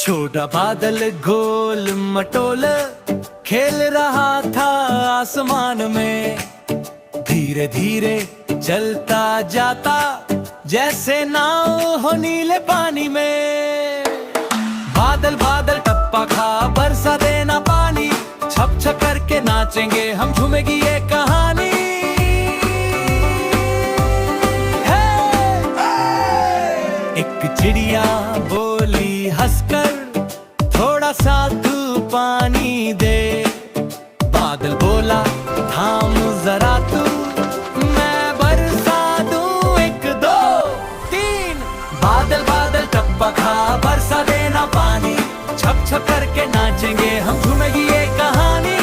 छोटा बादल गोल मटोल खेल रहा था आसमान में, धीरे धीरे चलता जाता जैसे नाव हो नीले पानी में। बादल बादल टप्पा खा बरसा देना पानी, छप छप करके नाचेंगे हम, झूमेगी ये कहानी। एक चिड़िया बोली हंसकर, थोड़ा सा तू पानी दे। बादल बोला थाम जरा तू, मैं बरसा दूं एक दो तीन। बादल बादल टप्पा खा बरसा देना पानी, छप छप करके नाचेंगे हम, झूमेगी ये कहानी।